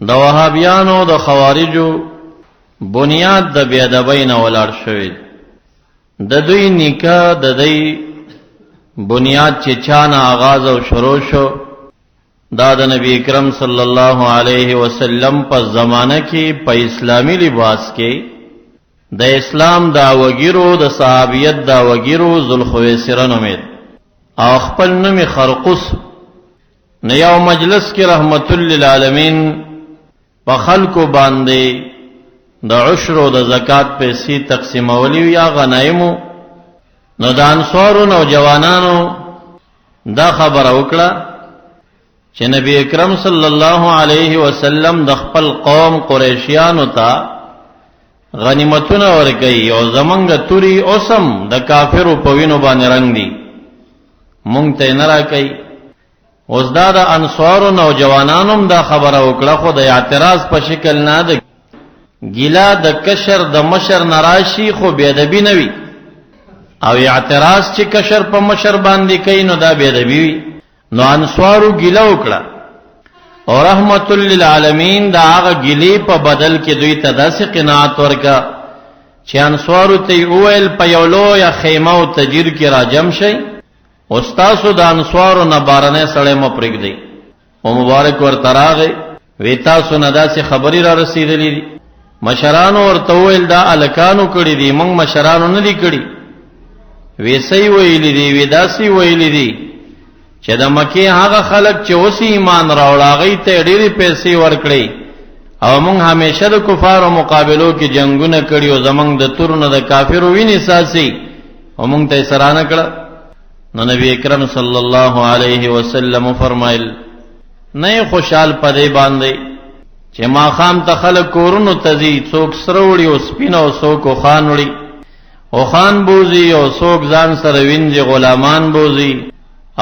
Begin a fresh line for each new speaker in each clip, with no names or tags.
د وهابیانو د خوارجو بنیاد د بیادبۍ نه ولاړ شوی. د دوی نیکه د دوی بنیاد چې چانه آغاز او شروع شو دا د نبی اکرم صلی الله علیه وسلم په زمانه کې په اسلامی لباس کې د اسلام دعوګیرو د صحابیت دعوګیرو ذوالخویسرة نومید او خپل نوم خرقس نه یو مجلس کې رحمت للعالمین په خلکو باندې د عشر او د زکات پیسې تقسیمولی یا غنایمو نو د انصارو نوجوانانو دا خبره وکړه چې نبی اکرم صلی الله علیه وسلم د خپل قوم قریشیانو ته غنیمتونه ورکړي او زمونږ توري اوسم د کافرو په وینو باندې رنگ دي مونږ ته نه راکړي. اوس دا د انصارو نوجوانانو دا خبره وکړه خو د اعتراض په شکل نه ده ګیلا د کشر د مشر نراشی خو بيدبی نه وي او اعتراض چې کشر په مشر باندې کوي نو دا بيدبی وي. نو انصارو ګیلا وکړه او رحمت للعالمین دا هغه ګیلی په بدل کې دوی ته داسې قناعت ورکا چې انصارو ته وویل په یو لویه خیمه او تجیر کې راجم شي او تاسو د انصارو نه بارنه سړی مو پرېږدئ او مبارک ورته راغی وی تاسو نه داسې خبرې را رسېدلې دي مشرانو ورته وویل دا الکانو کړي دي موږ مشرانو نه دي کړي وی صحیح ویلي دي وی داسې ویلي دي چې د مکې هغه خلک چې اوس ایمان راوړ هغوی ته ډېرې پیسې ورکړي او موږ همیشه د کفارو مقابلو کې جنګونه کړي او زموږ د تورو نه د کافرو وینې څاڅي او موږ ته یې سره نه کړه. نو نبی اکرم صلی الله علیه وسلم فرمایل نه خوشحال پدې باندې چې ماښام ته خلک کورونو ته ځي څوک سره وړي او سپین او څوک خان وړي او خان بوزي او څوک ځان سره وینځي غلامان بوزي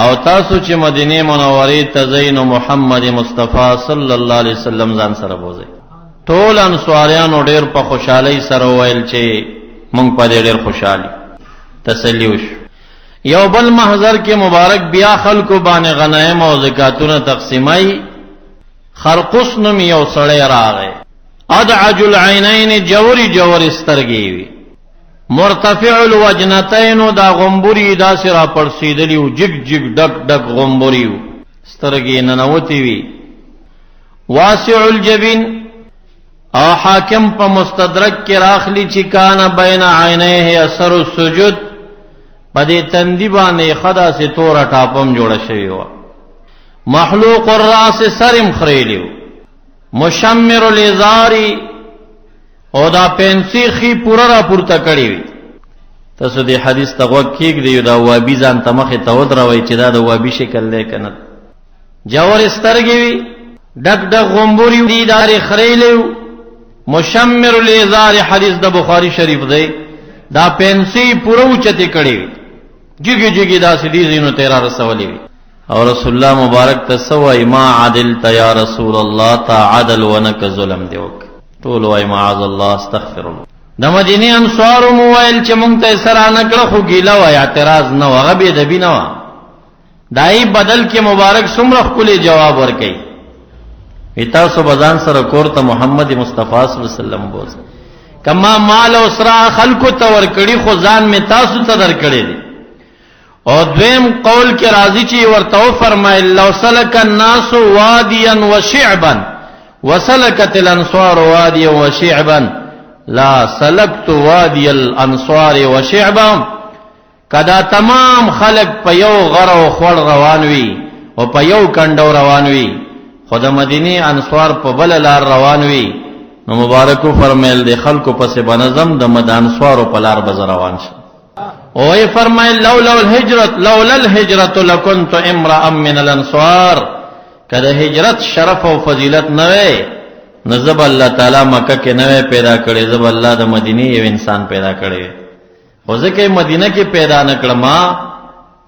او تاسو چې مدینه منورې ته ځئ نو محمد مصطفی صلی الله علیه وسلم ځان سره بوزي. ټول انصاریانو ډېر په خوشحالۍ سره ویل چې مونږ په دې ډېر خوشحالي تسلی وشو. یو بل محضر کې مبارک بیا خلکو باندې غنایم او زکاتونه تقسیمای خرقس نوم یو سړی راغی ادعج العینین جوری جوری سترګې وي مرتفع الوجنتین دا غمبری دا سرا پړسیدلی او جګ جګ ډک ډک غمبری سترګې ننوتی وي واسع الجبین او حاکم په مستدرک کې راخلی چې کان بین عینیه اثر السجود پدې تندی باندې خدا سے تور ټاپم جوړه شوی و محلوق الراس سرم خریلیو مشمر الازاری او دا پنسی خی پورا را پورته کړی وي. تاسو دې حدیث ته غوږ کېږدئ دا وابي ځان ته مخې ته ودروئ چې دا د وابي شکل دی که نه جوور سترګې وي ډک ډک غومبوري دي دارې خریلیو مشمر الازار حدیث د بخاری شریف دی دا پنسی پورا اوچتې کړی وي جګې جګې داسې دي ځینو ته را رسولې وي او رسول الله مبارک ته څه وایي ما عدلت یا رسول الله تا عدل ونک ظلم دی وک ټول وای معاذ الله استغفر الله. د مدینه انصارو مو ویل چې مونږ ته سره نه کړه خو ګیله وای اعتراض نه وغه به دبی نه و دای بدل کې مبارک څومره خپل جواب ورکړي تاسو بزان سره کورته محمد مصطفی صلی الله علیه وسلم بوز کما مال او سرا خلکو ته ورکړي خو ځان می تاسو ته درکړي دي. او دویم قول کې راضی چې ورته فرمایل لو سلک الناس واديا وشعبا وسلكت الانصار واديا وشعبا لا سلكت وادي الانصار وشعبا کدا تمام خلق په یو غر او خړ روان وي او په یو کندو روان وي خود مدینه انصار په بل لار روان وي نو مبارکو فرمایل د خلکو پس بنظم د مدانصار په لار بز روان شي او ای فرمایل لولا الهجرة لكنت امرا من الانصار کده هجرت شرف او فضیلت نه وي نزب الله تعالی مکه کې نه پیدا کړي زب الله د مدینه یو انسان پیدا کړي خو ځکه مدینه کې پیدا نکړم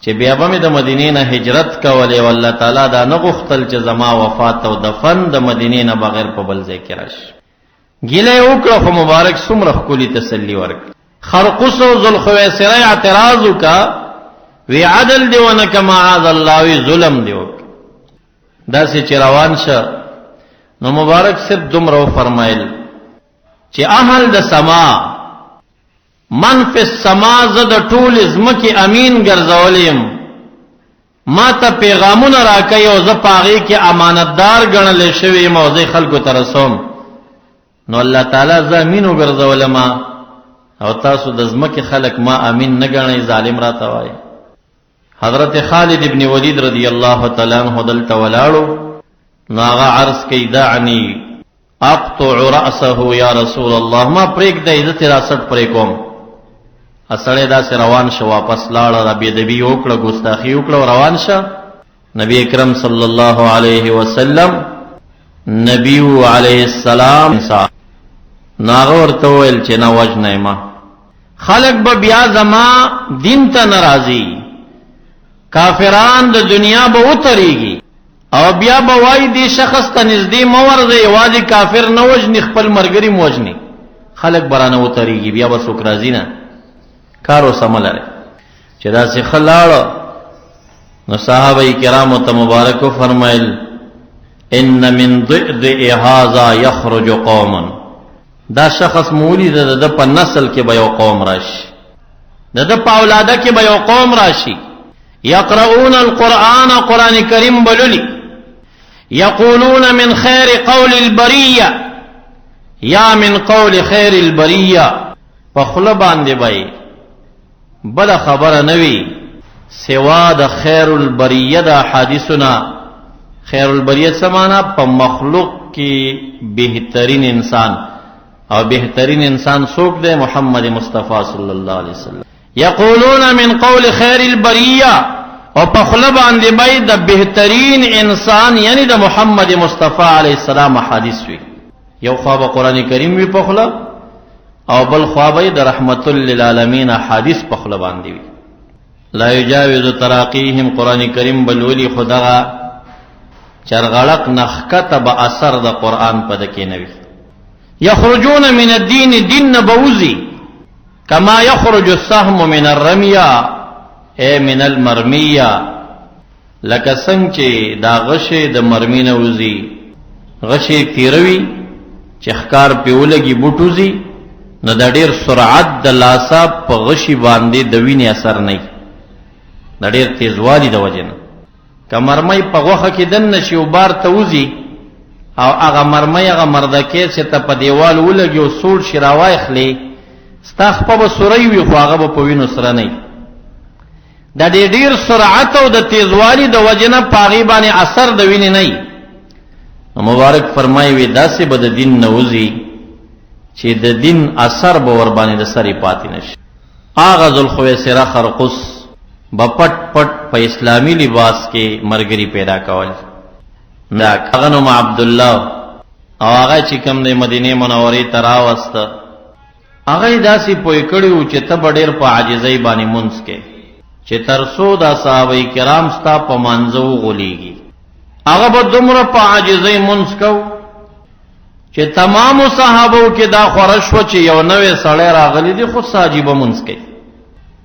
چې بیا به د مدینه نه هجرت کولې او الله تعالی دا نه غوښتل چې زما وفات او دفن د مدینه نه بغیر په بل ځای کې راشي ګیله وکړه خو مبارک څومره خولي تسلی ورک. خرقس او ذوالخویسرة اعتراض وکا وی عدل دی ونه کما عز الله وی ظلم دی وک داسې چې روان شه نو مبارک صرف دومره فرمایل چې اهل د سما من فی السما زد ټول ازمکه امین ګرځولیم ما ته پیغامونه راکې او زه پاغي کې امانتدار ګڼل شوی موضوع خلکو ته رسوم نو الله تعالی زمين وګرځولم او تاسو د ازمکه خلک ما امین نه ګڼئ ظالم را توای حضرت خالد ابن ولید رضی الله تعالی عنہ دلته ولاړو نو هغه عرض کوي دعني اقطع راسه یا رسول الله ما پریک د عزت راست پرې کوم اسړې دا سره روان شو واپس لاړ ربي دبي وکړه ګستاخی وکړه روان شه نبی اکرم صلی الله علیه وسلم نبی علیہ السلام ناغور تو ویل چې نه وجنه ما خلق به بیا زما دین ته ناراضي کافران د دنیا به وتریږي او بیا به وای دی شخص ته نږدې مورځي واځي کافر نه وجني خپل مرګري موجني خلق برانه وتریږي بیا به څوک راځي نه کارو سملره چې دا سي خلاړو نو صحابه کرام ته مبارک فرمایل ان من ضئضئ هذا يخرج قوم دا شخص مولید د په نسل کې به یو قوم راشي د په اولاده کې به یو قوم راشي يقرؤون القرآن قرآن کریم بللی يقولون من خير قول البريه یا من قول خير البريه فخل باندې بای بل خبر نوی سوا د خیر البریه د حدیثنا خیر البریه سمانا په مخلوق کې بهترین انسان او بهترین انسان څوک دی محمد مصطفی صلی الله علیه وسلم یقولون من قول خیر البریه او په خله باندې بای د بهترین انسان یعنی د محمد مصطفی علیه السلام حدیث وی یو خواب قران کریم وی په خله او بل خوابه د رحمت للعالمین حدیث په خله باندې وی لا یجاوز تراقیهم قران کریم بلولی خدغه چرغلق نخکته به اثر د قران په دکې نوی یخرجون من الدین دین نبوزی کما یخرج السهم من الرمیا اے من المرمیا لکه څنګه چې دا غشه د مرمینه وزي غشه تیروي چې ښکار پیولګي بوټوزي نو د ډیر سرعت د لاسا په غشي باندې د وینې اثر نه د ډیر تیزوالی د وجنه کمرمای په غوخه کې دن نشي او بار ته وزي او هغه مرمۍ هغه مردکې چې ته په دیوال ولګي او سوړ شي راوایخلې ستا خپه به سوری وي خو هغه به په وینو سره نه د ډیر سرعت او د تیزوالي د وجنه پاغي باندې اثر د وینې نه مبارک فرمایي وي داسې به د دین نوزي چې د دین اثر به ور باندې د سری پاتې نشي اغه ذل خویسره خرقص بپټ پټ په اسلامي لباس کې مرګري پیدا کول دا کغنو عبد الله او هغه چې کوم د مدینه منورې تراوسته هغه داسې پوي کړیو چې ته ډېر په عاجزۍ باندې مونږ کې چې ترسو دا صحابه کرام ستا په منځو غولېږي هغه به دومره په عاجزۍ مونږ کو چې تمام صحابو کې دا خورش و چې یو نوې سړی راغلی دی خو ساجيبه مونږ کې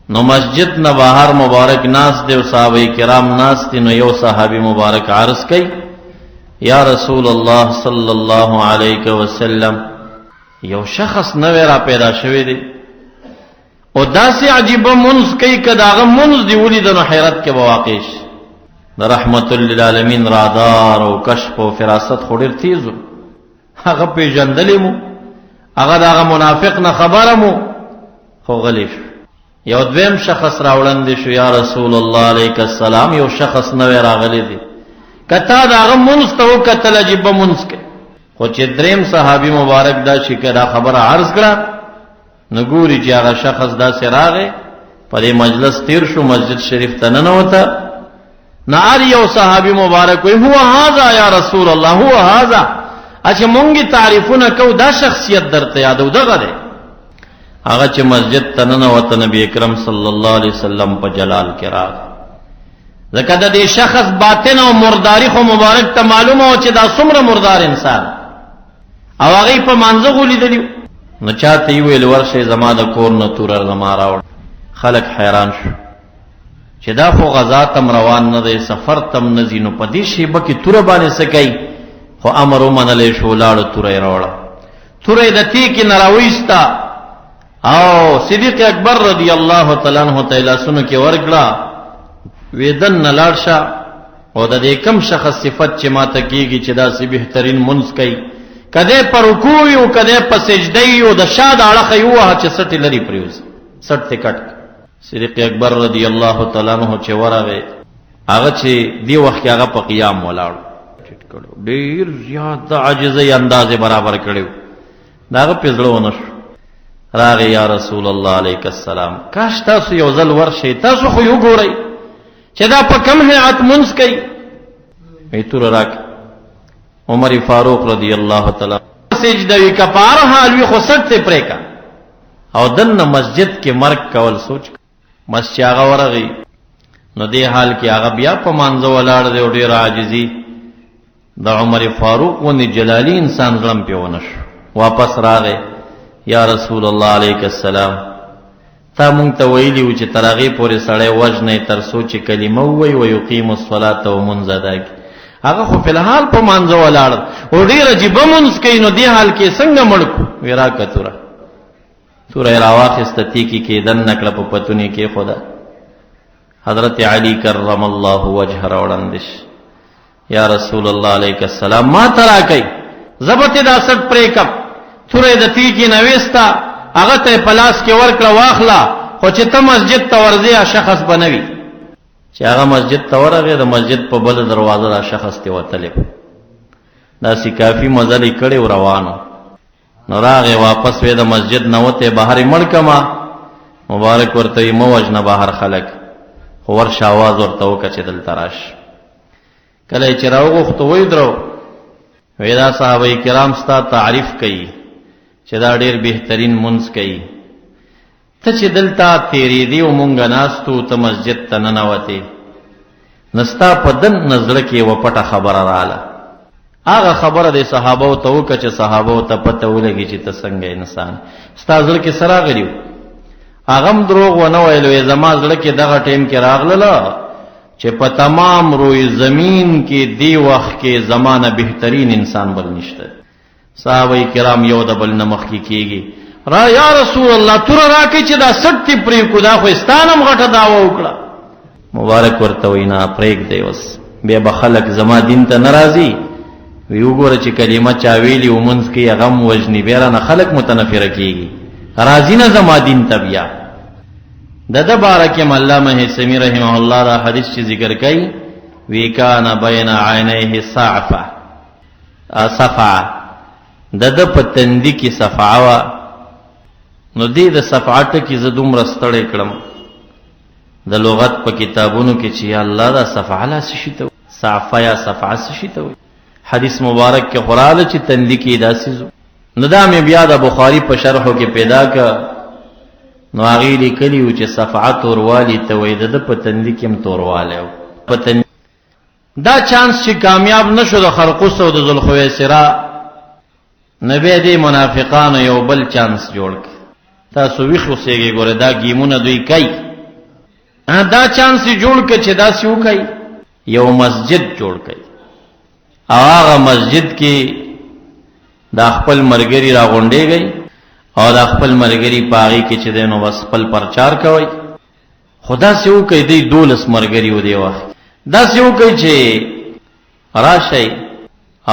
نو مسجد نه بهر مبارک ناس دی او صحابه کرام ناس دي نو یو صحابي مبارک عرض کوي یا رسول الله صلی الله علیه وسلم یو شخص نوې را پیدا شوی دی او داسې عجیبه منځ کوي کداغه منځ دی ولید نو حیرت کې بواقعش د رحمت للعالمین رادار او کشف او فراست خوري تیزو هغه پیژندلې مو هغه داغه منافق نه خبره مو خو غلیش یو دویم شخص راوړاندې شو یا رسول الله علیک السلام یو شخص نوې راغلی دی کتا داغه منځ ته وکتل عجیبه منځ کې خو چې دریم صحابي مبارک دا شي کړه خبره عرض کړه نګوري چې هغه شخص دا سراغه په مجلس تیر شو مسجد شریف ته نه وته نار یو صحابي مبارک وي هو هاذا یا رسول الله هو هاذا اچھا مونږی تعریفونه کو دا شخصیت درته یادو دغه دی هغه چې مسجد ته نه وته نبی اکرم صلی الله علیه وسلم په جلال کې راغ ځکه د دې شخص باطن او مرداری خو مبارک ته معلومه او چې دا څومره مردار انسان او هغه په منځ غولیدلی نو چاته ویل ورشه زما د کور نه تور زما راوړ خلک حیران شو چې دا خو غزا تم روان نه دی سفر تم نزینو پدې شی بکې تور باندې سکای خو امر ومنلی شو، لاړو توره یې راوړه. توره یې د تیکې نه راویسته او صدیق اکبر رضی الله تعالی عنہ ته لاسونو کې ورکړه، وی دننه لاړ شه او د دې کم شخص صفت چې ماته کېږي چې داسې بهترین منځ کوي، کدی په رکوع وي او کدی په سجده وي او د شا د اړخه یې ووهه چې سټ یې لرې پرېوځي، سټ ته کټ. صدیق اکبر رضی الله تعالی عنہ چې ورغی، هغه چې دی وخت کې هغه په قیام ولاړ، ډېر زیات د عاجزۍ اندازې برابر کړی و، د هغه پې زړه ونه شو. راغی یا رسول الله علیک السلام، کاش تاسو یو ځل ورشئ، تاسو خو یې وګورئ چې دا په کم هیئت منځ کوي. وی توره راکړه. عمر فاروق رضی الله تعالی سجده وي که په هر حال وي خو سټ ته پرېږه او دننه مسجد کې مرګ کول سوچ. مس چې هغه ورغی نو دې حال کې هغه بیا په مانځه ولاړ دی او ډېر عاجزي. د عمر فاروق غوندې جلالي انسان زړه م پې ونه شو. واپس راغی، یا رسول الله علیک السلام، تا مونږ ته ویلي و چې تر هغې پورې سړی وژنئ تر څو چې کلمه ووایي ویقیم الصلاة او مونځ ادا کړي. هغه خو فلحال په مانځه ولاړ او ډېر عجیبه مونځ کوي، نو دې حال کې څنګه مړ کړو؟ وی راکړه توره. توره یې راواخېسته، تیکې کې دننه کړه، په پتونې کې ایښوده. حضرت علی کرم الله وجهه راوړاندې شي، یا رسول الله علیک السلام، ما ته راکئ، زه به تې دا سټ پرې کړم. توره یې د تیکې نه ویسته، هغه ته یې په لاس کې ورکړه، واخله، خو چې ته مسجد ته ورځې شخص به نه وي. چې هغه مسجد ته ورغی، د مسجد په بله دروازه دا شخص ته وتلی، داسې کافي مزل یې کړی و، روانو. نو راغی واپس، وی د مسجد نه وتی، بهر یې مړ کړمه، مبارک ورته وي مه وژنه بهر خلک، خو ورشه آواز ورته وکړه چې دلته راشه. کله یې چې راوغوښتو ویې وی دا صحابه کرام ستا تعریف کوي چې دا ډېر بهترین منځ کوي، ته چې دلته تېرېدې او مونږ ناستو، ته مسجد ته ننوتې، نو ستا په دننه زړه کې یوه پټه خبره راله. هغه خبره د صحابو ته وکړه چې صحابو ته پته ولګي چې ته څنګه انسان، ستا زړه کې څه راغلي و. هغه هم دروغ ونه ویل، وی زما زړه کې دغه ټیم کې راغلله چې په تمام روی زمین کې دی وخت کې زمانه بهترین انسان بل نشته. صحابه کرام یو د بل نه مخکې کېږي، را یا رسول الله توره راکړئ چې دا سټ دې پرېږدو، دا خو ستا نه م غټه دعوه وکړه. مبارک ورته وایي نه پرېږدئ، اوس بیا به خلک زما دین ته نه راځي. وی وګوره چې کلمه چا ویلي ومنځ کې هغه م وژني، بیا رانه خلک متنفره کېږي، راځي نه زما دین ته. بیا د ده باره کې علامه هیثمي رحمه الله دا حدیث چې ذکر کوي، وی کان بین عینیه صفعه، د ده په تندي کې صفعه وه. نو دې د صفعه ټکي زه دومره ستړی کړم د لغت په کتابونو کې چې یا الله دا صفعه لا څه شي ته وایي، صعفه یا صفعه څه شي ته وایي. حدیث مبارک کې خوراله چې تندي کې داسې زو. نو دا مې بیا د بخاري په شرحو کې پیدا کړه، نو هغې لیکلي وو چې صفعه توروالي ته وایي، د ده په تندي کې هم توروالی و. دا چانس چې کامیاب نشو د خرقوس او د ذوالخویسرا، نو بیا دې منافقانو یو بل چانس جوړ کړ. تاسو ویښ اوسېږئ، ګوره دا ګیمونه دوی کوي. دا چانس یې جوړ کړ چې داسې وکړئ، یو مسجد جوړ کړئ او هغه مسجد کې دا خپل ملګري راغونډېږئ او دا خپل ملګري په هغې کې چې دی نو بس خپل پرچار کوئ. خو داسې وکړئ دی 12 ملګري و دې وخت، داسې وکړئ چې راشئ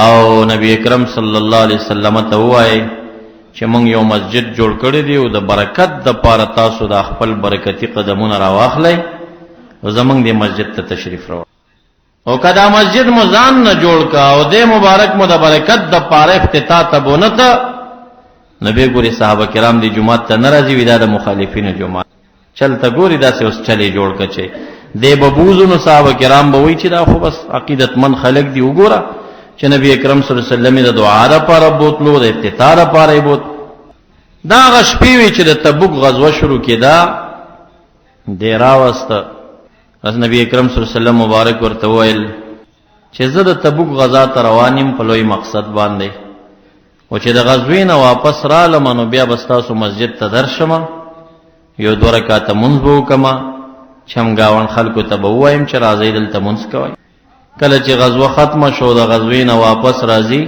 او نبی اکرم صلی الله علیه وسلم ته ووایئ چې موږ یو مسجد جوړ کړی دی او د برکت دپاره تاسو دا خپل برکتي قدمونه راواخلئ او زموږ دې مسجد ته تشریف راوړئ. او که دا مسجد مو ځان نه جوړ کا او دې مبارک مو د برکت دپاره افتتاح ته بونه ته، نبی ګوري صحابه کرام دې جومات ته نه راځي، وي دا د مخالفینو جومات. چلته ګوري داسې اوس چلې جوړ که چې دې به بوځو، نو صحابه کرام به وایي چې دا خو بس عقیدتمند خلک دي. وګوره چې نبی اکرم صلی الله علیه وسلم د دعا لپاره بوتلو، د افتتاح لپاره یې بوت. دا هغه شپې وې چې د تبوک غزوه شروع کېده، دې راوسته. بس نبی اکرم صلی الله علیه وسلم مبارک ورته وویل چې زه د تبوک غزا ته روان یم په لوی مقصد باندې، او چې د غزوې نه واپس رالم نو بیا به ستاسو مسجد ته درشمه، یو 2 رکعاته مونځ به وکړمه، چمګاون خلکو ته به ووایم چې راځئ دلته مونځ کوئ. کله چې غزوه ختمه شو د غزوې نه واپس راځي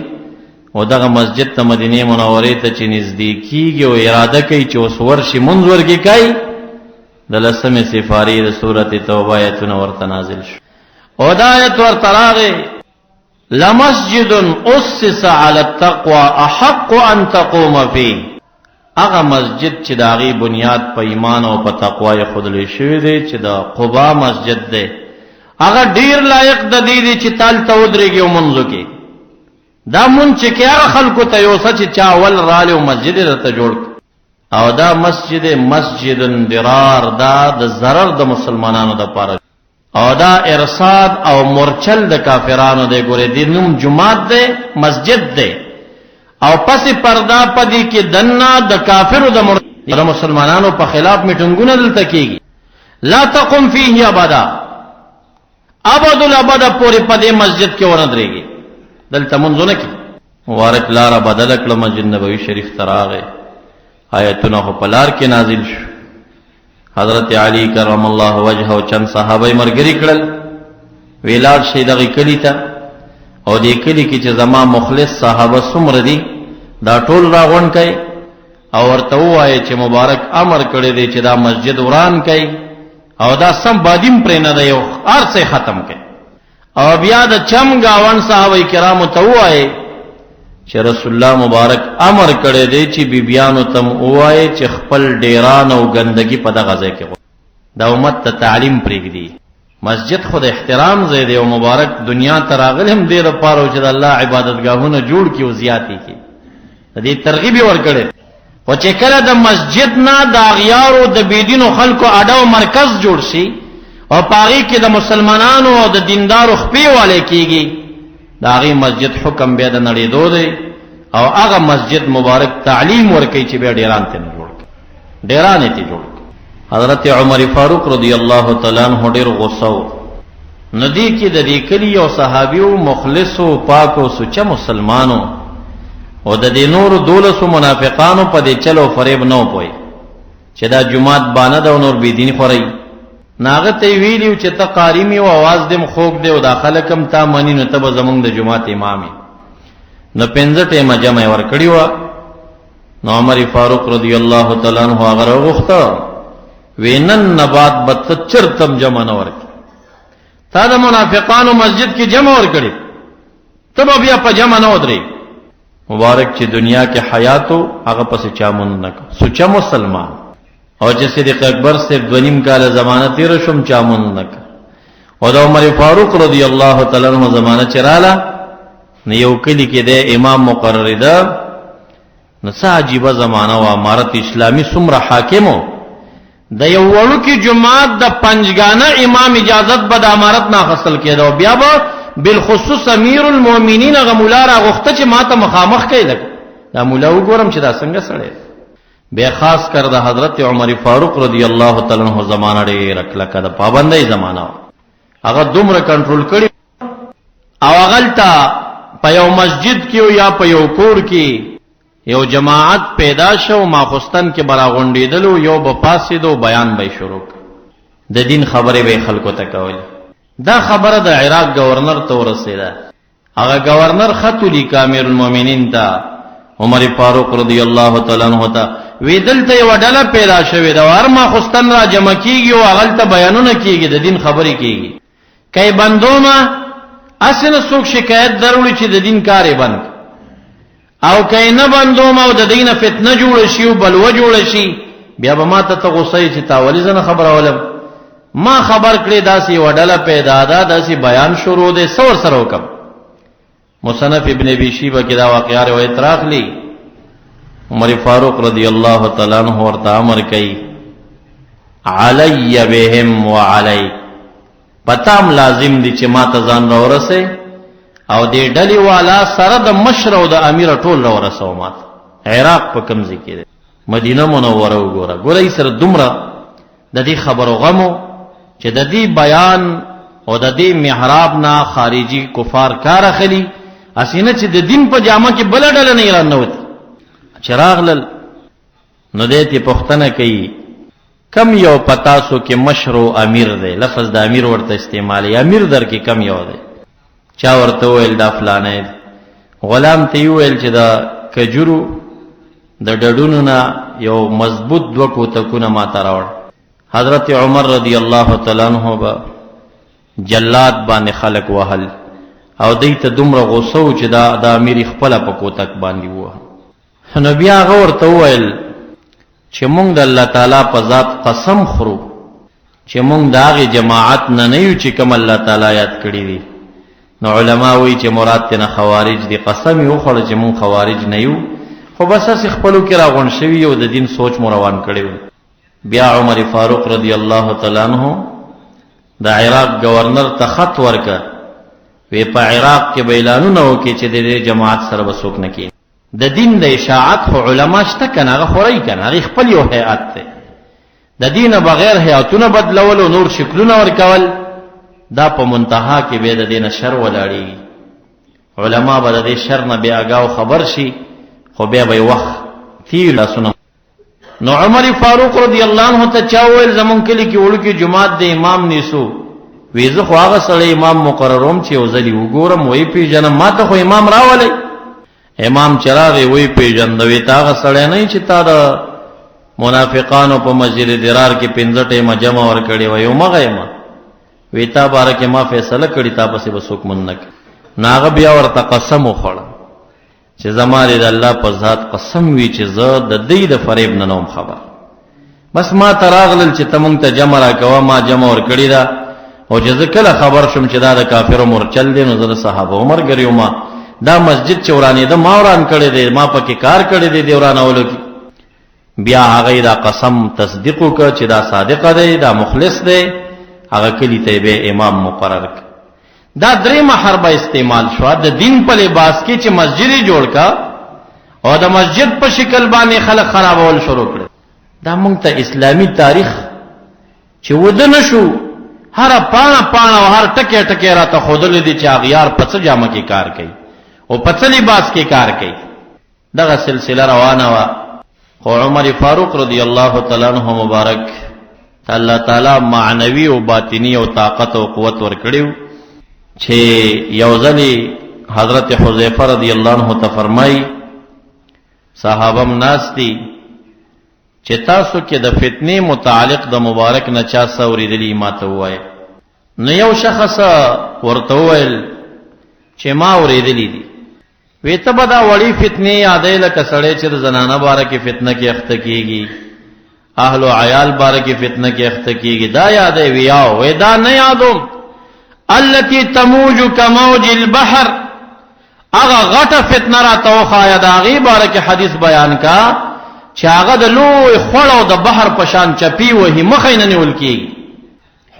او دغه مسجد ته مدینه منورې ته چې نږدې کیږي او اراده کوي چې اوس ورشي منځ ورګي کوي د لسمې سفارې د سورته توبه آیتونه ورته نازل شو او دا آیت ورته راغی لمسجد اسس على التقوى احق ان تقوم فيه هغه مسجد چې د هغې بنیاد په ایمان او په تقوا یې ښودلی شوی دی چې د قبا مسجد دی هغه ډیر لایق د دې دی چې تال ته ودرېږي او منځو کې دا مونږ چې کې هغه خلکو ته یو څه چې چا اول رالی او مسجد یې درته جوړ او دا مسجد درار دا د ضرر د مسلمانانو دپاره او دا ارصاد او مرچل د کافرانو دی ګورې دې نوم جماعت دی مسجد دی او پس پردا پدی کې دنا د کافرو د مسلمانانو په خلاف میټنګونه دلته کیږي لا تقم فيه ابدا ابد الابد پوری پدې مسجد کې ورندريږي دلته منځونه کې مبارک لار بدل کړه مسجد نبوي شریف تراغه آیتونه په لار کې نازل شو حضرت علی کرم الله وجهه او چند صحابه مرګري کړل ویلار شي دغه کلی ته او دې کلی کې چې زما مخلص صحابه څومره دي دا ټول راغون کوي او ورته وایي چې مبارک امر کړی دی چې دا مسجد وران کوي او دا سم بادیم پرې نه دی او هر څه ختم کوي او بیا د چم گاون صحابه کرامو ته وایي چې رسول الله مبارک امر کړی دی چې بیبیانو تم وایي چې خپل ډیران او ګندګي په دغه ځای کې دا امت ته تعلیم پرېږدي مسجد خود احترام ځای دی او مبارک دنیا ته راغلی هم دې لپاره چې د الله عبادتګاهونه جوړ کړي او زیاتې کړي د دې ترغیب یې ورکړی خو چې کله د مسجد نه د اغیارو د بېدینو خلکو اډه او مرکز جوړ شي او په هغې کې د مسلمانانو او د دیندارو خپې والی کېږي د هغې مسجد حکم بیا د نړېدو دی او هغه مسجد مبارک تعلیم ورکوي چې بیا ډیران ته نه جوړ کړي ډیران یې ته جوړ کړي حضرت عمر فاروق رضی الله تعالی عنہ ډیر غصه و ندی کې د دې کلی او صحابیو مخلصو پاکو سچا مسلمانو او د دې نور دولسو منافقانو په دې چلو فریب نه پوي چې دا جمعات باندې د نور بی دین خوري ناغه ته ویلیو چې ته قاریمی او आवाज دم خوګ دی او داخله کم تا منی نو ته زمونږ د جمعات امامي نو پنځه ټیمه جمع ور کړی و نو عمر فاروق رضی الله تعالی عنہ هغه وغوښته وینن نبات بت چرتم جمع نه ورک تا د منافقانو مسجد کې جمع ور کړی تب بیا په جمع نه ودرې مبارک چې دنیا کې حیاتو هغه پس چامن نه سوچا مسلمان او چې صدیق اکبر سے 2.5 کال زمانہ تیر شم چامن نه او د عمر فاروق رضی الله تعالی عنہ زمانہ چراله نه یو کلی کې د امام مقرر ده نو عجیبه زمانہ او امارت اسلامی څومره حاکمو د یو وړو کې جمعات د پنځګانه امام اجازت بد امارت نه حاصل کېده او بیا به بالخصوص امیر المؤمنین غمولا را غوښته چې ماته مخامخ کېده دا مولا وګورم چې دا څنګه سره به خاص کر د حضرت عمر فاروق رضی الله تعالی عنہ زمانہ ډېر کلکه د پابندۍ زمانہ هغه دومره کنټرول کړی او هغلته په یو مسجد کې یا په یو کور کې یو جماعت پیدا شو ماخستن کې براغونډېدلو یو به پاسېدو بیان به شروع د دین خبرې به خلکو ته کول دا خبره د عراق گورنر ته ورسېده هغه گورنر خط لیک امیر المؤمنین ته عمر فاروق رضی الله تعالی عنہ ته وی دلته یو ډله پیدا شوې دا ور ماخستن را جمع کیږي او هغلته بیانونه کیږي د دین خبرې کیږي کای بندوما اسنه څوک شکایت درولې چې د دین کارې بند او کای نه بندوم او د دینه فتنه جوړ شي او بلوه جوړ شي بیا به ماته ته غوسه چې تاولی زنه خبر اولم ما خبر کړی داسې وډله پیدا ده داسې بیان شروع ده سور سره وکم مصنف ابن ابي شيبه کې دا واقعا روایت راغلی عمر فاروق رضی الله تعالی عنہ ورته امر کوي علی بهم وعلی پتام لازم دي چې ما ته ځان راورسه او دې ډلی والا سره د مشر او د امیر ټول راورسو مات عراق په کمزې کې مدینه منوره وګوره ګورې سره دومره د دې خبرو غمو چې د دې بیان او د دې محراب نه خارجي کفار کار اخلي اسینه چې د دین په جامه کې بل ډله نه ایران نوت چراغ لل نو دې ته پښتنه کوي کم یو پتاسو کې مشر او امیر دی لفظ د امیر ورته استعمالي امیر در کې کم یو دی چا ورته ویل دا فلانه غلام ته ویل چې دا کجورو د ډډونو نه یو مضبوط دو کوتکونه ما ته راوړ. حضرت عمر رضی الله تعالی عنہ با جلاد باندې خلق وهل او دوی ته دومره غوسه و چې دا د امیر خپل په کوتک باندې وه. نو بیا هغه ورته وویل چې مونږ د الله تعالی په ذات قسم خورو چې مونږ د هغې جماعت نه یو چې کوم الله تعالی یاد کړي دي. نو علما وایي چې مراد تېنه خوارج دي. قسم یې وخوړه چې مونږ خوارج نه یو، خو بس هسې خپلو کې راغونډ شوي او د دین سوچ مو روان کړی و. بیا عمر فاروق رضی الله تعالی عنہ د عراق گورنر ته خط ورکړ، وی په عراق کې به اعلانونه وکړي چې د دې جماعت سره به څوک نه کېني. د دین د اشاعت خو علما شته که نه، هغه خورئ که نه، هغې خپل یو هیئت دی. د دینه بغیر هیئتونه بدلول او نور شکلونه ورکول، دا په منتها کې بیا د دې نه شر ولاړېږي. علما به د دې شر نه بې اګاو خبر شي، خو بیا به یې وخت تیر لاسونه. نو عمر فاروق رضی الله عنه ته چا وویل زمونږ کلي کې وړوکې جومات د امام نیسو، وی زه خو هغه سړی امام مقرروم چې یو ځلې وګورم وی پیژنم، ما ته خو امام راولی. امام چې راغی وی پیژنده، وی ته هغه سړی نه چې تا د منافقانو په مسجد درار کې 5 ټیمه جمع ورکړې وه، یو مغه یم، وی تا باره کې ما فیصله کړې، تا پسې به څوک من نه کړي. نو هغه بیا ورته قسم وخوړه چې زما د الله په ذات قسم وي چې زه د دوی د فریب نه نوم خبر. بس ما ته راغلل چې ته مونږ ته جمع راکوه، ما جمع ورکړې ده، او چې زه کله خبر شم چې دا د کافرو مرچل دی، نو زه د صحابه عمر ګر ما دا مسجد چې ورانېده ما وران کړی دی، ما پکې کار کړی دی د ورانولو کې. بیا هغه دا قسم تصدیق وکړه چې دا صادقه دی، دا مخلص دی، هغه کلی ته به امام مقرر کړ. دا درېمه حربه استعمال شو د دین په لباس کې چې مسجد جوړ کا او د مسجد په شکل باندې خلک خرابول شروع کړ. دا مونږ ته اسلامی تاریخ چې وده نشو، هر پاڼه او هر ټکی ټکی راته ښودلی دی چې اغیار په څه جامه کې کار کوي او په څه لباس کې کار کوي. دغه سلسله روانه وه، خو عمر فاروق رضی الله تعالی عنہ مبارک الله تعالی معنوي او باطنی او طاقت او قوت ورکړیو چې یو ځلې حضرت حذیفه رضی الله عنه ته فرمایي صحابه ناس دي چې تاسو کې د فتنې متعلق د مبارک نه چا څه اورېدلي ما ته ووایه. نو یو شخص ورته وویل چې ما اورېدلي دي. وی ته به دا وړې فتنې یادوې لکه سړی چې د زنانه باره کې فتنه کې اخته کېږي، اهل و عیال باره کې فتنه کې اخته کېږي، دا یادوې؟ وی یاو. وی دا نه یادوم. التي تموج كموج البحر، هغه غټه فتنه راته وښایه، د هغې باره کې حدیث بیان کا چې هغه د لوی خوړ او د بحر په شان چپی وهي، مخه یې نه نیول کېږي.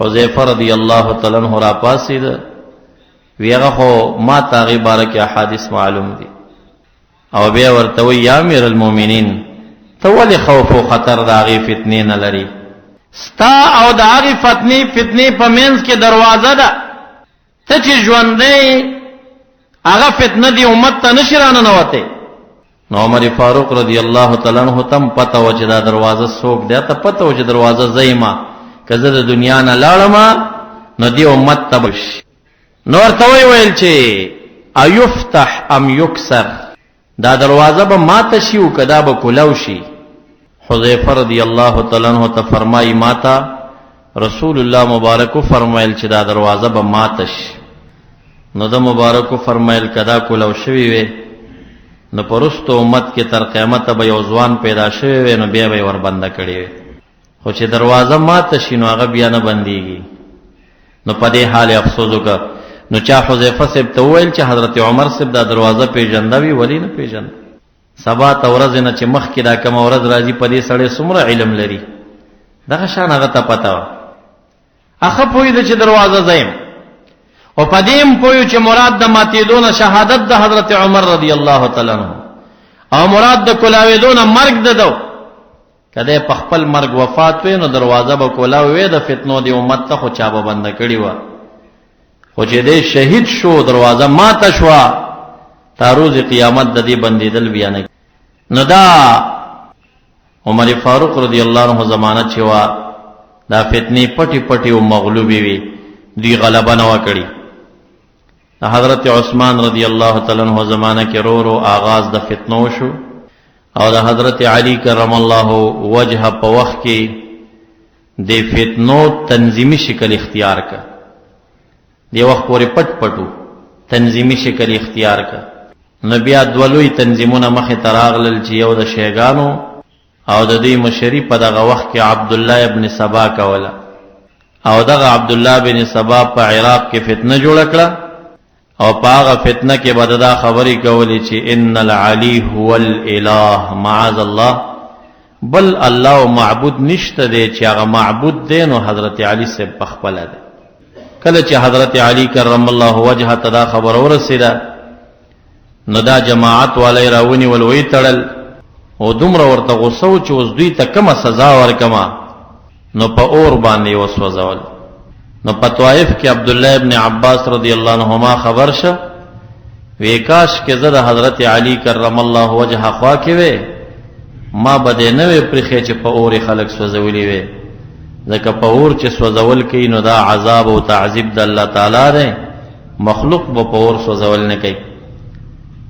حذیفه رضی الله تعالی عنہ را پاڅېده، وی هغه خو ما ته هغې باره کې احادیث معلوم دي. او بیا ورته وایي یا امیر المؤمنین ته ولې خوف و خطر د هغې فتنې نه لري؟ ستا او د هغې فتنې په منځ کې دروازه ده، ته چې ژوندی هغه فتنه دی امت ته نشي راننوتی. نو عمر فاروق رضی الله تعالی عنہ تم پته و چې دا دروازه څوک دی، ته پته و چې دروازه زیما که زه د دنیا نه لاړم نو دی امت ته بشي. نو ورته ویل چې ایفتح ام یکسر، دا دروازه به ماته شي او که دا به کولو شي. حذیفه رضی الله تعالی عنہ ته فرمایي ماته رسول الله مبارکو فرمایل چې دا دروازه به ماته شي. نو د مبارکو فرمایل کدا کولو شوي وي نو پرستو امت کې تر قیامت به یو ځوان پیدا شوی وي، نو بیا به یې وربنده کړې وي. خو چې دروازه ماته شي نو هغه بیا نه بندېږي. نو په دې حال افسوس وکړه. نو چا حذیفه صاحب ته وویل چې حضرت عمر صاحب دا دروازه پیژنده وي، ولې نه پیژنده؟ سبا ته ورځ نه چې مخکې دا کومه ورځ راځي په دې سړی څومره علم لري، دغه شان هغه ته پته وه. هغه پوهېده چې دروازه زیم، او په دې هم پوهېږو چې مراد د ماتېدو نه شهادت د حضرت عمر رضی الله تعالی عنہ او مراد د کولاوېدو نه مرګ د ده. که دی په خپل مرګ وفات وی نو دروازه به کولاو وی د فتنو د امت ته، خو چا به بنده کړې وه. خو چې دی شهید شو دروازه ماته شوه، تا روز قیامت د دې بندېدل بیا نه. نو دا عمر فاروق رضی الله عنه زمانه چې وه دا فتنې پټې پټې او مغلوبې وي، دوی غلبه نه وه کړې. حضرت عثمان رضی اللہ تعالی عنہ زمانہ کې رو آغاز د فتنو شو او د حضرت علی کرم الله وجهه په وخت کې د فتنو تنظیمی شکل اختیار کا دی وخت پورې پټ پټو تنظیمی شکل اختیار کا نبی ادولوی تنظیمونه مخه تراغلل چې یو د شیګانو او د دې مشری په دغه وخت کې عبد الله ابن سبا کوله او دغه عبد الله بن سبا په عراق کې فتنه جوړ کړه او پاغه فتنه کې بددا خبري کولې چې ان العلی هو الاله معاذ الله بل الله معبود نشته دی چې هغه معبود دی نو حضرت علی سے بخپل دی کله چې حضرت علی کرم الله وجهه تدا خبر ورسیده نو دا جماعت والے راونی ولوي تړل او دومره ورته غوسو چې اوس دوی ته کومه سزا ورکما نو په اور باندې وسوځول نو په طائف کې عبد الله ابن عباس رضی الله عنهما خبر شه ویکاش کې زده حضرت علی کرم الله وجهه خوا کې وې ما بده نه وې پرخې چې په اور خلق سوځولې وې ځکه په اور چې سوځول کوي نو دا عذاب او تعذيب د الله تعالی دی مخلوق په اور سوځول نه کوي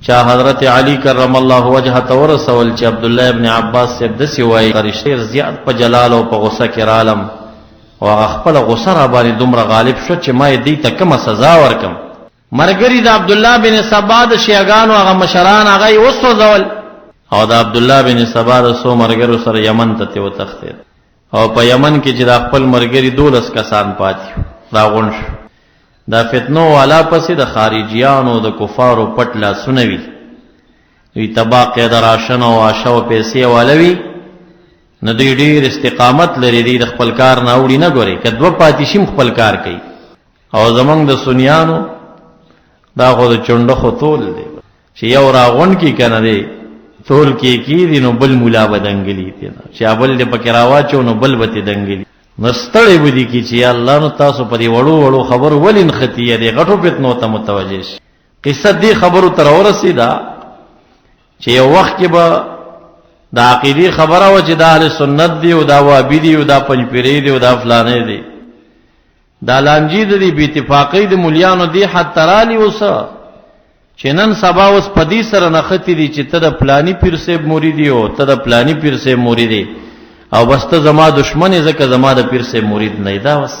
چا حضرت علی کرم الله وجهه تور سوال چې عبد الله ابن عباس سے دسی وای رشتہ زیات په جلال او په غصه کې عالم او خپل غصه را باندې دومره غالب شو چې ما دې ته کومه سزا ورکم مرګری د عبد الله بن سبا د شیعاګانو هغه مشران هغه وسوځول او د عبد الله بن سبا د سو مرګرو سره یمن ته وتښتید او په یمن کې چې د خپل مرګری 12 کسان پاتې راغون شو دا فتنو والا پسې د خارجيانو د کفارو پټلا سنوي وی تبا قید راشن او عاشو پیسې والوي نه دوی ډیر استقامت لري د خپل کار نه وړي نه ګوري کدو پاتیشم خپل کار کوي او زمنګ د سنیانو دا خو د چونډه خو تول دی چې یو راغون کی کنه دی تول کی دی نو بل مولا بدنګلی دی چې ابل دې پکې راواچو نو بل بته دنګلی نستړی ودی کی چې الله نو تاسو په دې وړو وړو خبر ولین خطیه دی غټو پتنو ته متوجه شي قصه دې خبرو تر ورسیدا چې یو وخت کې به د عقیدی خبره و چې د اهل سنت دی او دا وابی دی او دا پنځپيري دی او دا فلانه دی دا لانجی دی به اتفاقی د مليانو دی حد ترالی وسه چې نن سبا اوس پدی سره نختی دی چې ته د فلانی پیر صاحب مرید دی او ته د فلانی پیر صاحب مرید دی او بس ته زما دشمن زکه زما د پیر صاحب مرید نه دا وس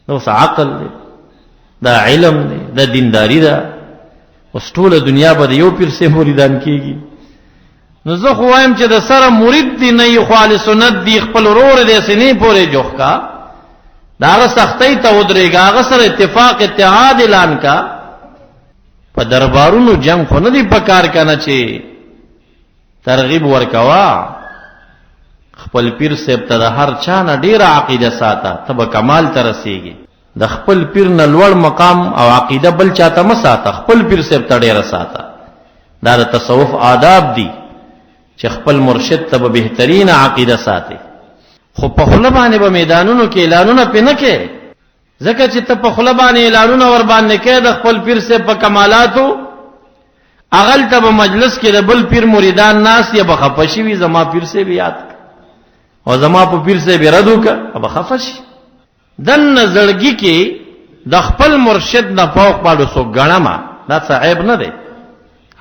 نو عقل دی دا علم دی دا دینداری دا اوس ټول دنیا به یو پیر صاحب مریدان کیږي نو زه خو وایم چې د سره مرید دی نه یو خالص سنت دی خپل ورور دی سینې پورې جوخ کا دا سختۍ ته ودرېګا هغه سره اتفاق اتحاد اعلان کا په دربارونو جنگ خو نه دی پکار کنه چې ترغیب ورکوا خپل پیر صاحب ته د هر چا نه ډیره عقیده ساته تب کمال ترسیږي د خپل پیر نه لوړ مقام او عقیده بل چاته مساته خپل پیر صاحب ته ډیره ساته دا د تصوف آداب دي چې خپل مرشد ته به بهترین عقیده ساتي خو په خله باندې به میدانونو کې اعلانونه پنه کې ځکه چې ته په خله باندې اعلانونه ور باندې کې د خپل پیر صاحب په کمالاتو اغل ته په مجلس کې د بل پیر مریدان ناس یا بخفشي وي زما پیر صاحب یاد او زما په پیر صاحب ردو کا اب خفشي دن زړګي کې د خپل مرشد نه فوق پاړو سو غنما دا څه عیب نه دی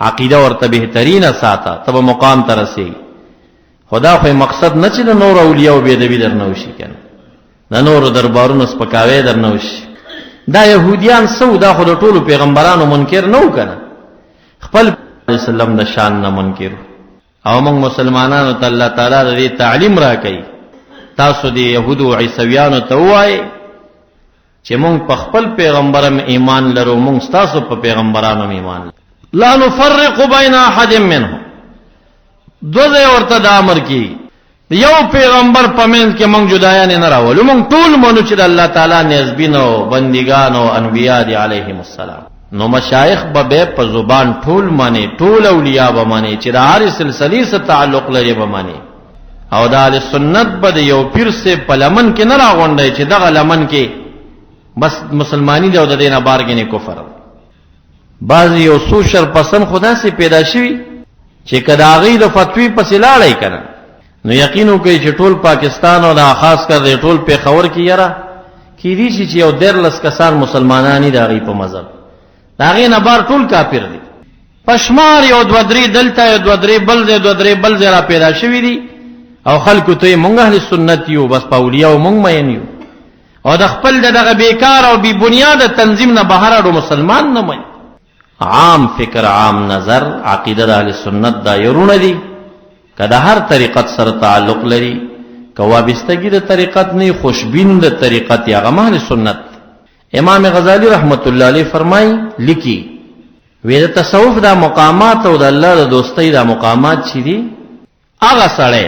عقیده ورته بهترینه ساته تب مقام ترسي خدا خو مقصد نه چې د نور اولیاء او بيدوی درنوشي کنه د نور دربارونو سپکاوي درنوشي دا يهوديان سودا خو د ټولو پیغمبرانو منکر نه وکنه خپل اسلام د شان نه منکر او موږ مسلمانانو ته الله تعالی د تعلیم را کوي تاسو د يهودو او عیسویانو ته وایي چې موږ په خپل پیغمبرم ایمان لرو موږ تاسو په پیغمبرانو ایمان لرو لا نفرق بین احد منهم دوزه ورته د امر کی یو پیغمبر پمن کې موږ جدایان نه راولو موږ ټول مونږ چې د الله تعالی نسبینو بندګانو انبیاء دی علیهم السلام نو مشایخ به په زبان ټول معنی ټول اولیاء به معنی چې د هر سلسله سره تعلق لري به معنی او د اهل سنت به یو پیر سے په لمن کې نه راغونډي چې دغه لمن کې بس مسلمانی دی او د دینه بارګنی کفر بعضی یو سوشر پسند خدا سے پیدا شوی چې کداغی د فتوی پسې لاړی کنه نو یقینو کوي چې ټول پاکستان او خاص کر ټول پیښور کې یاره کې دي چې یو 13 کسان مسلمانانی داغي په مذهب داغې نه بار ټول کافر دي. پشمار یو دو درې دلته یو دو درې بل ځای دو درې بل ځای را پیدا شوي دي او خلکو ته مونږ اهل سنت یو، بس په اولیاء مونږ مین یو، او د خپل دغه بیکار او بی بنیاد تنظیم نه بهر اړو مسلمان نه مین. عام فکر، عام نظر، عقیده د اهل سنت دایرونه دي، که د هر طریقت سره تعلق لري، که وابستګي د طریقت نه، خوشبین د طریقت یا اهل سنت. امام غزالی رحمت الله علیه فرمای لیکي وی د تصوف دا مقامات او د الله د دوستۍ دا مقامات چې دي، هغه سړی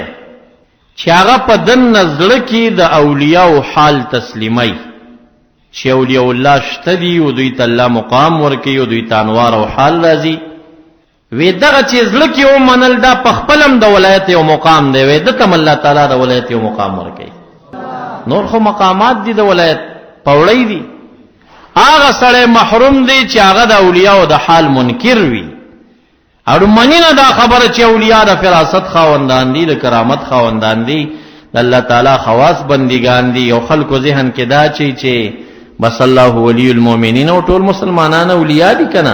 چې هغه په دن نزله کې د اولیاء حال تسلیمي، چې اولیاء الله شته دي او دوی ته الله مقام ورکوي او دوی ته انوار او حال راځي، وی دغه چې زړه کې ومنل دا په خپلم د ولایت یو مقام دی، وی دته الله تعالی د ولایت یو مقام ورکوي. نور خو مقامات دي د ولایت پوړی دي. هغه سړی محروم دی چې هغه د اولیاء د حال منکر وي، او منی نه دا خبره چې اولیاء د فراست خاوندان دي، د کرامت خاوندان دي، د الله تعالی خواص بندگان دي، او خلکو ذهن کې دا چې بس الله ولی المؤمنین او ټول مسلمانان اولیاء دي کنه،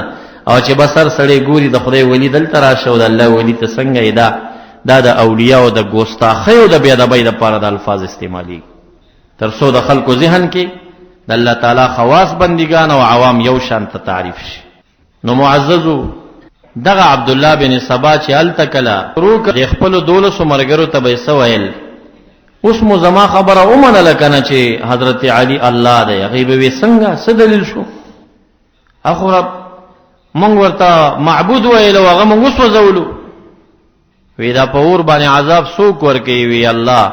او چې بسر سړی ګوري د خدای ولی دلته راشه او د الله ولی ته څنګه دا د اولیاء او د ګوستاخۍ او د بې ادبۍ دپاره د الفاظ استعمالي، تر څو د خلکو ذهن کې د الله تعالی خواص بندگان او عوام یو شان ته تعریف شي. نو معززو دغه عبد الله بن سبا چې التکلا روک د خپل 12 مرګرو ته به سویل، اوس مو زما خبره اومنه لکنه چې حضرت علی الله دی، غیب وی څنګه څه دلیل شو؟ اخو مونږ ورته معبود ویل او هغه مونږ وسوځولو. وی دا په اور باندې عذاب څوک ورکوي؟ وی الله.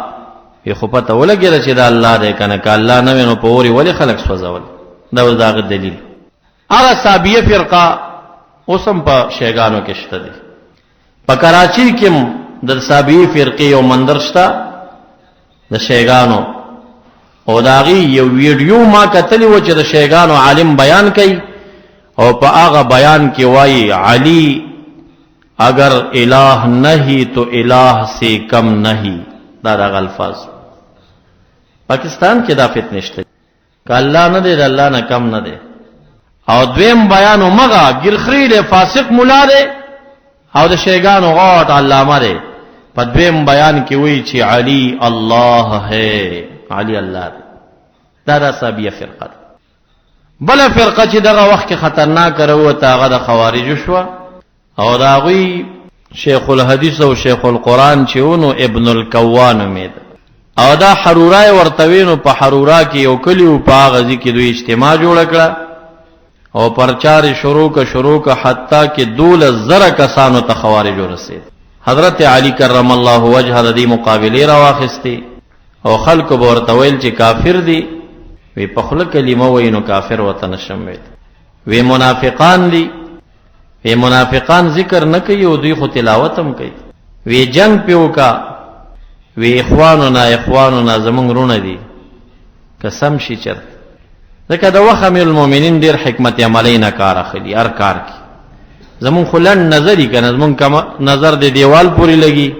وی خو پته ولګېده چې دا الله دی کنه، که الله نه وي نو په اور ولې خلک سوځول؟ دا اوس د هغه دلیل. هغه صابیه فرقه اوس هم په شیګانو کې شته دي. په کراچي کې د صابیه فرقې یو مندر شته د شیګانو، او د هغې یو ویډیو ما کتلی و چې د شیګانو عالم بیان کوي، او په هغه بیان کې وایي علی اگر الہ نہیں تو الہ سے کم نہیں. دا دغه الفاظ پاکستان کې دا فتنه شته، که الله نه دی د الله نه کم نه دی. او دویم بیان مغه ګرخری دی، فاسق مولا دی، او د شیګانو غاټ علامه دی. په دویم بیان کې وایي چې علی الله ہے، علی الله دی. دا صابیه فرقه ده. بل فرقه چې دغه وخت کې خطرناک راوته هغه د خوارجو شوه، او د هغوی شیخ الحدیث او شیخ القرآن چې ونو ابن الکوان امید، او دا حرورای ورتوینو په حرورا کې یو کلی او په هغه ځای کې دوی اجتماع جوړ کړه او پرچار شروع کا حتی کې 12,000 کسانو ته خوارج ورسید. حضرت علی کرم الله وجهه د دې مقابله را واخستی او خلکو به ورته ویل چې کافر دی. وی په خله کلمه وینو کافر وته نشم وید. وی منافقان دي، وی منافقان ذکر نه کوي او دوی خو تلاوت هم کوي. وی جنگ پیو کا، وی اخواننا زمونږ رونه دي، قسم شي چرته. ځکه د وخت امیر المؤمنین ډیر حکمت عملی نه کار اخلي هر کار کې. زمونږ خو لنډ نظري که نه، زمونږ کم نظر د دیوال پورې لګي،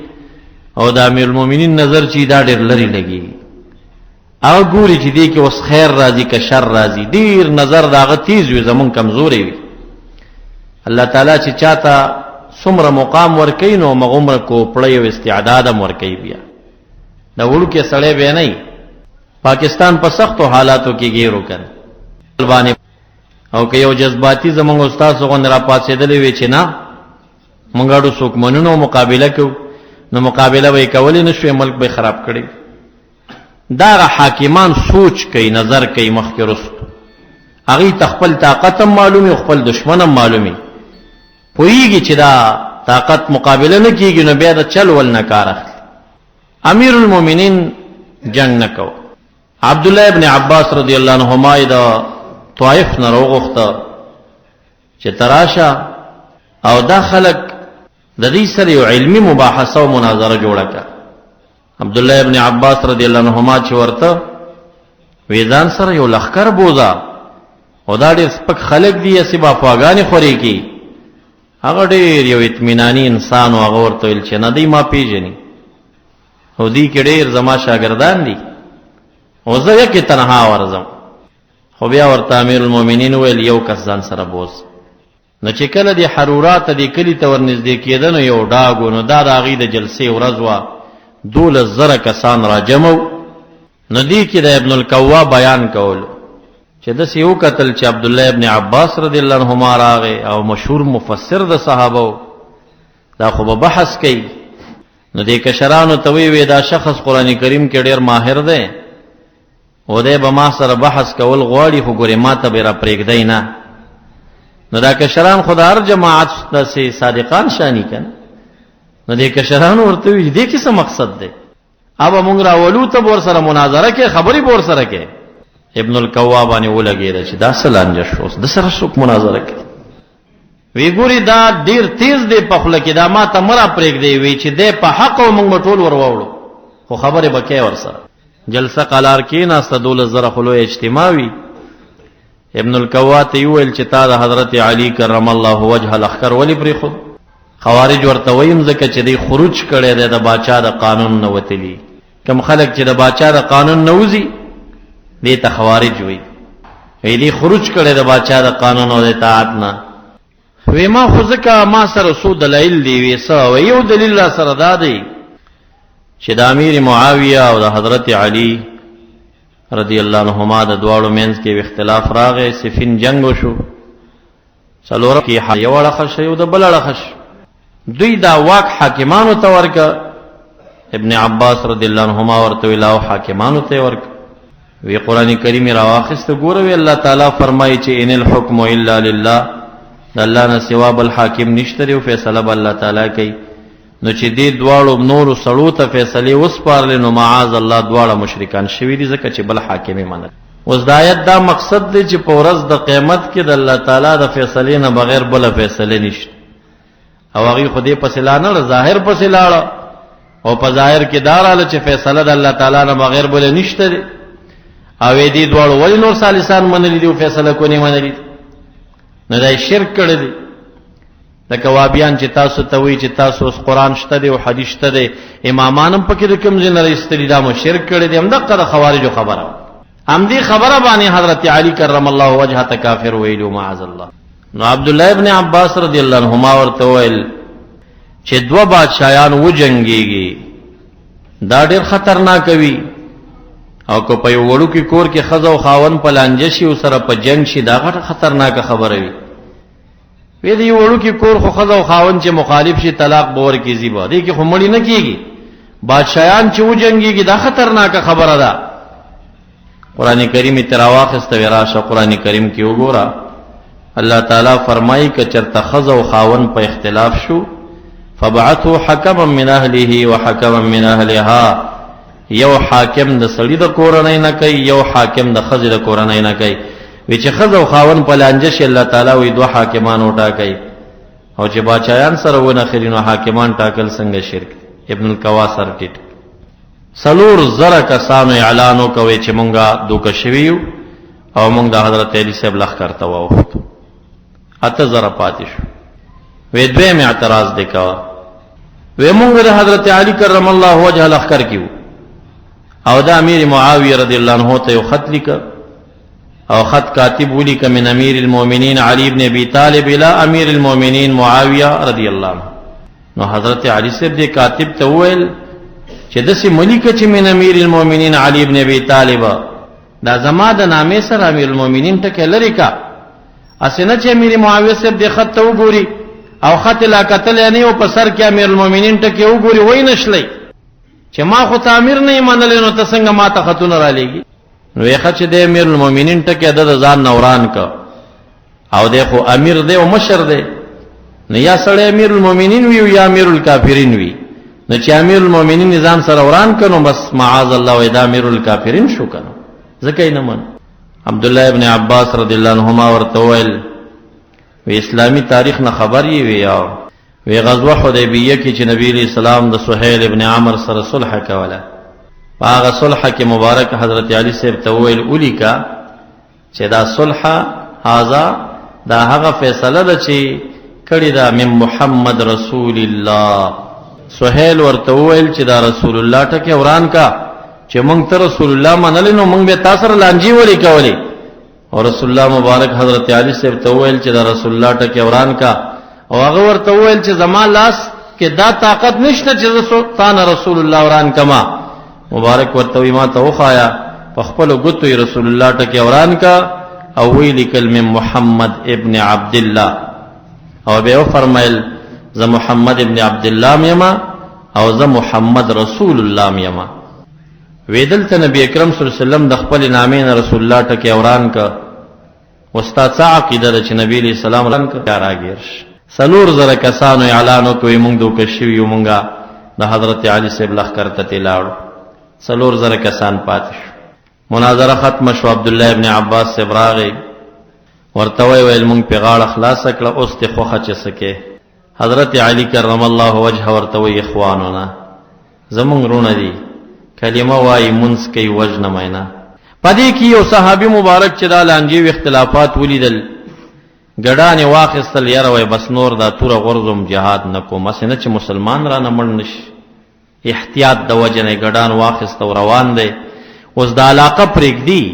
او د امیر المؤمنین نظر چې دا ډیر لري لګي. هغه ګوري چې دی کې اوس خیر راځي که شر راځي، ډیر نظر د هغه تیز وي، زمونږ کمزوری وي. الله تعالی چې چاته څومره مقام ورکوي نو مغمره کوپړی او استعداد هم ورکوي. بیا د وړوکې سړی بیا نه، پاکستان په سختو حالاتو کې ګیرو کړ باندې، او که یو جذباتي زمونږ استاد غوندې را پاڅېدلی وي چې نه مونږ اړو څوک منو مقابله کوو، نو مقابله به یې کولی نه شوې، ملک به یې خراب کړی. دا حاکمان سوچ کوي، نظر کوي مخکې رستو، هغې ته خپل طاقت هم معلومي او خپل دشمن هم معلومي، پوهیږي چې دا طاقت مقابله نه کیږي، نو بیا د چل ول نه کار اخلي. امیر المؤمنین جنگ نه کو. عبدالله ابن عباس رضی الله عنهما د طائف نه راوغوښته چې تراشه او دا خلک د دې سره یو علمي مباحثه او مناظره جوړه کړه. عبدالله ابن عباس رضی الله عنهما چې ورته ویدان سره یو لخر بوزا، او دا ډېر سپک خلک دي، اسی باپاګانې خوري کی. هغه ډېر یو اطمینانی انسان او هغه ورته ویل چې نه دی ما پیژني، او دی کې ډېر زما شاګردان دي، او زه یې کې تنها ورځم. خو بیا ورته امیر المؤمنین ویل یو کس ځان سره بوز. نو چې کله د حرورات د کلی ته ورنږدې کېدنو یو ډاګو نو دا د هغې د جلسې ورځ وه 12,000 کسان را جمع نو دې کې د ابن الکوا بیان کولو چې داسې وکتل چې عبدالله ابن عباس رضی الله عنهما راغی او مشهور مفسر د صحابه دا خو به بحث کوي نو دې کشرانو ته وی دا شخص قرآن کریم کې ډېر ماهر دی او دی به ما سره بحث کول غواړي خو ګورې ما ته به را پرېږدی نه نو دا کشران خو د هر جماعت داسې صادقان شاني که نه نو دې کشرانو ورته وي دې کې څه مقصد دی ابه مونږ راولو ته به ورسره مناظره کې خبرې به ورسره کې ابن الکوا باندې ولګېده چې دا څه لانجه شو د سره څوک مناظره کوي وی ګوري دا ډیر تیز دی په خوله کې دا ما ته مه را پرېږدی وی چې دی په حق او موږ به ټول ور واوړو خو خبرې به کوې ورسره جلسه قلار کېناسته 12,000 خو لوی اجتماع وي ابن الکوا ته یې وویل چې تا د حضرت علي کرم الله وجهه لښکر ولې پرېښود خوارج ورته ویم ځکه چې دی خروج کړی دی د باچا د قانون نه وتلي کوم خلک چې د باچا د قانون نه وځي دې ته خوارج وي وی دی خروج کړی د باچا د قانون او د اطاعت نه وی ما خو ځکه ما سره څو دلایل دي وی څه وی یو دلیل را سره دا دی چې د امیر معاویه او د حضرت علی رضی الله عنهما د دواړو منځ کې اختلاف راغی صفین جنگ وشو څلور کې یو اړخ شو یو د بل اړخ دوی دا واک حاکمانو ته ورکه ابن عباس رضی الله عنهما ورته ویلاو حاکمانو ته ورکه وی قرآن کریم را واخست ګوره وی الله تعالی فرمایي چې ان الحكم الا لله د الله نه سوا بل حاکم نشته دی او فیصله به الله تعالی کوي نو چې دې دواړو نورو سړو ته فیصلې وسپارلې نو معاذ الله دواړه مشرکان شوي دي ځکه چې بل حاکم یې منل اوس د آیت دا مقصد دی چې په ورځ د قیامت کې د الله تعالی د فیصلې نه بغیر بله فیصله نشته او هغې خو دې پسې لاړه ظاهر پسې لاړه او په ظاهر کې دا راله چې فیصله د الله تعالی نه بغیر بله نشته دی او دې دواړو ولې نور ثالثان منلي دي او فیصله کو نه منلي نه دا شرک کړی دی لکه وابیان چې تاسو ته وایي چې تاسو اوس قرآن شته دی او حدیث شته دی امامان هم پکې د کوم ځای نه راایستلي دا مو شرک کړی دی همدقه د خوارجو خبره همدې خبره باندې حضرت علي کرم الله وجهه ته کافر ویلو معاذ الله نو عبدالله ابن عباس رضی الله عنهما ورته ویل چې دوه بادشاهان وجنګېږي دا ډېر خطرناک وي او که په یو وړوکي کور کې ښځه او خاوند په لانجه شي او سره په جنګ شي دا غټه خطرناکه خبره وي وی د یو وړوکي کور خو ښځه او خاوند چې مخالف شي طلاق به ورکېږي به دې کې خو مړي نه کېږي بادشاهان چې وجنګېږي دا خطرناکه خبره ده قرآن کریم یې ترې راواخېسته وی راشه قرآن کریم کې وګوره الله تعالی فرمایي که چېرته ښځه او خاوند په اختلاف شو فبعثوا حکما من اهله وحکما من اهلها یو حاکم د سړي د کورنۍ نه کوي یو حاکم د ښځې د کورنۍ نه کوي وی چې ښځه او خاوند په لانجه شي الله تعالی وی دوه حاکمان وټاکئ او چې باچایان سره ونښلي نو حاکمان ټاکل څنګه شرک ابن الکوا سر ټیټ 4,000 کسانو اعلان وکوي چې مونږه دوکه شوي یو او مونږ د حضرت علی صاحب لښکر ته واوښتو 8,000 پاتې شو وی دویم اعتراض دی کوه وی مونږ د حضرت علی کرم الله وجهه لښکر کې او دا امیر معاویه رضی الله عنه ته یو خط لیکه او خط کاتب ولیکه من امیر المؤمنین علی ابن ابی طالب الى امیر المؤمنین معاویه رضی الله عنه نو حضرت علی صاحب دې کاتب ته وویل چې داسې ملیکه چې من امیر المؤمنین علی ابن ابی طالب دا زما د نامې سره امیر المؤمنین ټکی لري کا اسنه چې امیر معاویه صاحب دې خط ته وګوري او خط لا کتل نه او په سر کې امیر المؤمنین ټکی وګوري وای نشلی چې ما خو تعمیر نه منل نو ته څنګه ما ته خطونه را لېږي نو یې خچ دې امیر المؤمنین ټکی د ځان نوران کا او دې خو امیر دې او مشر دې نه یا سړی امیر المؤمنین وی یا امیر الکافرین وی نو چې امیر المؤمنین نظام سره وران کړو بس معاذ الله و دا امیر الکافرین شو کنه ځکه یې نه من عبد الله ابن عباس رضی الله عنهما ورته ویل وی اسلامی تاریخ نه خبر یې وی غزوه حدیبیه کې چې نبی علیہ السلام د سهیل ابن عمرو سره صلح کوله هغه صلح کې مبارک حضرت علی صاحب ته ویل اولیکا چې دا صلح هاذا دا هغه فیصله ده چې کړي دا من محمد رسول الله سهیل ورته ویل چې دا رسول الله ټکه وران کا چې مونږ ته رسول الله منل نو مونږ به تاسو سره لانجی ولې کولې او رسول الله مبارک حضرت علی صاحب ته وویل چې دا رسول الله ټکی وران کا، او هغه ورته وویل چې زما لاس کې دا طاقت نشته چې تانه رسول الله وران کما. مبارک ورته وی ما ته وخایا، په خپل ګوتو رسول الله ټکی وران کا او وی لیکل من محمد ابن عبد الله، او به فرمایل ز محمد ابن عبد الله یما او ز محمد رسول الله یما. ویدل ته نبی اکرم صلی الله علیه وسلم د خپل نامین رسول الله ټکی وران کا. استاد عقیده چې نبی علیہ السلام وران کا راګیرش. سلور زره کسانو اعلانو کوي مونږ دوه کشوی مونږه د حضرت علی صاحب لخر ته تلاړو. سلور زره کسان پاتې شو. مناظره ختم شو. عبد الله ابن عباس صاحب راغی ورته ویل مونږ په غاړه خلاص کړه، اوس ته خوخه چ سکے. حضرت علی کرم الله وجهه ورته وی اخواننا زمونږ رونه دي، کلمه وای منس کوي وجنه مینا. پدې کې یو صحابي مبارک چې دا لانجې اختلافات ولیدل، ګډانې واخیستل، یاره وای بس نور دا توره غرزم جهاد نکوم، اسنه چې مسلمان را نه مړ نشي. احتیاط د وجه نه ګډان واخیست او روان دی. اوس د علاقه پرېږدي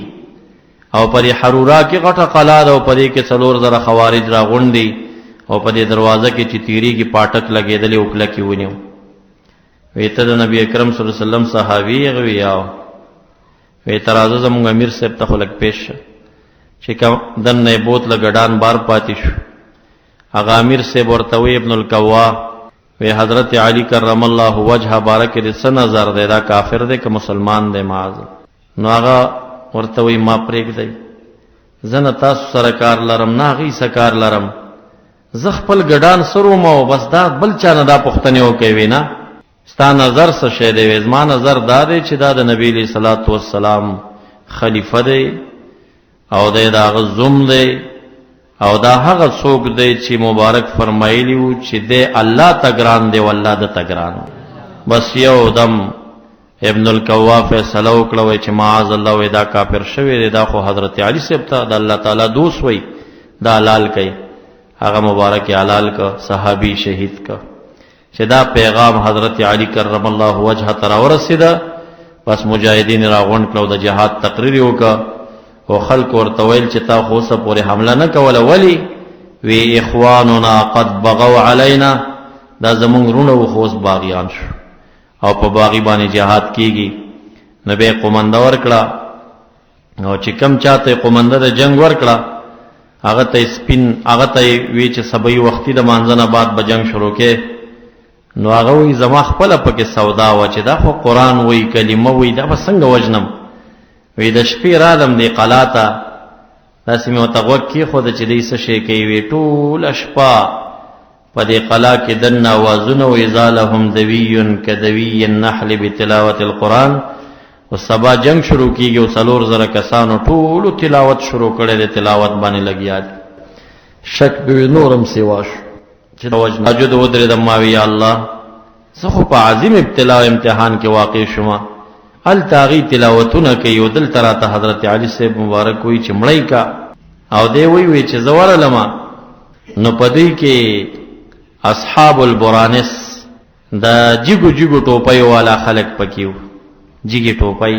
او پرې حرورا کې غټه قلا ده او پدې کې څلور زره خوارج را غونډي او پدې دروازه کې چې تیری کې پاټک لګېدلې او کله کې ونیو. ویته د نبی اکرم صلی الله علیه وسلم صحابي غویاو وی ترازه زمونږ امیر صاحب ته خلک پیش چې کوم دنه بوتله ګډان بار پاتې شو. هغه امیر صاحب ورته وی ابن الکوا وی حضرت علی کرم الله وجهه بارک دې څه نظر دی، دا کافر دی که مسلمان دی؟ معاذ. نو هغه ورته وی ما پرېږدئ، زه نه تاسو سره کار لرم نه هغې سره کار لرم، زه خپل ګډان سروم او بس دا بل چا نه دا پوښتنې وکوي نه. ستا نظر څه شی دی؟ زما نظر دا دی چې دا د نبی علیه صلوات والسلام خلیفه دی او دی د هغه زوم دی او دا هغه څوک دی چې مبارک فرمایلی وو چې دی الله ته ګران دی والله د ته ګران. بس یو دم ابن الکوا فیصله وکړه وی چې معاذ الله وی دا کافر شوی دی، دا خو حضرت علی صاحب ته د الله تعالی دوست وی، دا حلال کوي. هغه مبارک حلال کا، صحابي شهید کا. چې دا پیغام حضرت علی کرم الله وجهه ته راورسېده، بس مجاهدین را غونډ کړو، د جهاد تقریر وکړه او خلق ورته ویل چې تا خو څه پورې حمله نه کوله. ولی؟ وی اخواننا قد بغوا علینا، دا زمونږ رونه و خو اوس باغیان شو او په باغی باندې جهاد کیږي. نبی قومنده ورکړه او چې کم چاته قومنده د جنگ ورکړه هغه ته سپین، هغه ته وی چې سبای وختي د مانځنه بعد به جنگ شروع کې. نو هغه وی زما خپل پکې سودا و چې دا خو قرآن وی کلمه وی دا به څنګه وجنم. وی د شپې رالم دی قلاته، داسې مې ورته غوږ کېښوده چې دی څه شی کوي. وی ټوله شپه په دې قلا کې دننه اوازونه و اذا لهم دوی کدوی النحل بتلاوت القرآن. او سبا جنگ شروع کیږي او څلور زره کسانو ټولو تلاوت شروع کړی دی، تلاوت باندې لګیا دي. شک به نورم سیوا شو چې د وجه تهجد ودرېدم، ما وی یا الله زه خو په عظیم ابتلا او امتحان کې واقع شوم. هلته هغې تلاوتونه کوي او دلته راته حضرت علی صاحب مبارک وی چې مړی کا، او دی وی چې زه ورغلمه نو په دوی کې اصحاب البرانس د جګو جګو ټوپۍ والا خلک پکې وو. جګې ټوپۍ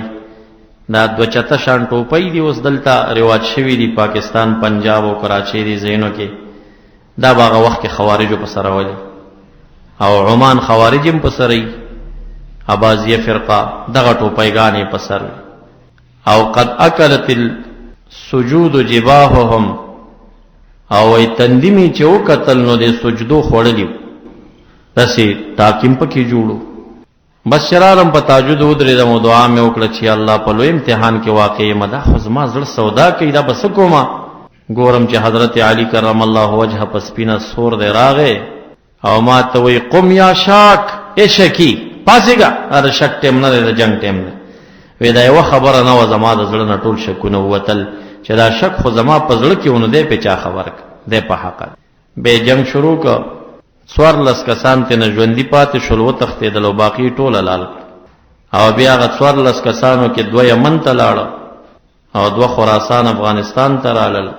دا دوه چته شان ټوپۍ دي، اوس دلته رواج شوي دي پاکستان، پنجاب او کراچۍ دي ځایونو کې. دا به هغه وخت کې خوارجو په سره ولي او عمان خوارج هم په سره عبازیه فرقه دغه ټوپیګانې په سر. او قد اکلت السجود جباههم، او ای تندیمی چې وکتل نو د سجدو خوړلی داسې تاکیم پکې جوړو. بس شرارم په تهجد ودرېدم او دعا مې وکړه چې الله په لوی امتحان کې واقع یم، دا خو زما زړه سودا کوي، دا به څه کومه. ګورم چې حضرت علی کرم الله وجهه په سپینه سور دی راغی او ما ته وی قم یا شاک ای شکی پاسېږه، دا شک ټیم نه دی، د جنگ ټیم دی. وی دا یوه خبره نه وه، زما د زړه نه ټول شکونه ووتل چې دا شک خو زما په زړه کې ونه دی په چا خبر دی په حقه. بیا جنگ شروع که، 14 کسان تېنه ژوندي پاتې شول، وتښتېدل او باقي ټوله لال. او بیا هغه 14 کسانو کې 2 یمن ته لاړه او 2 خراسان افغانستان ته رالل،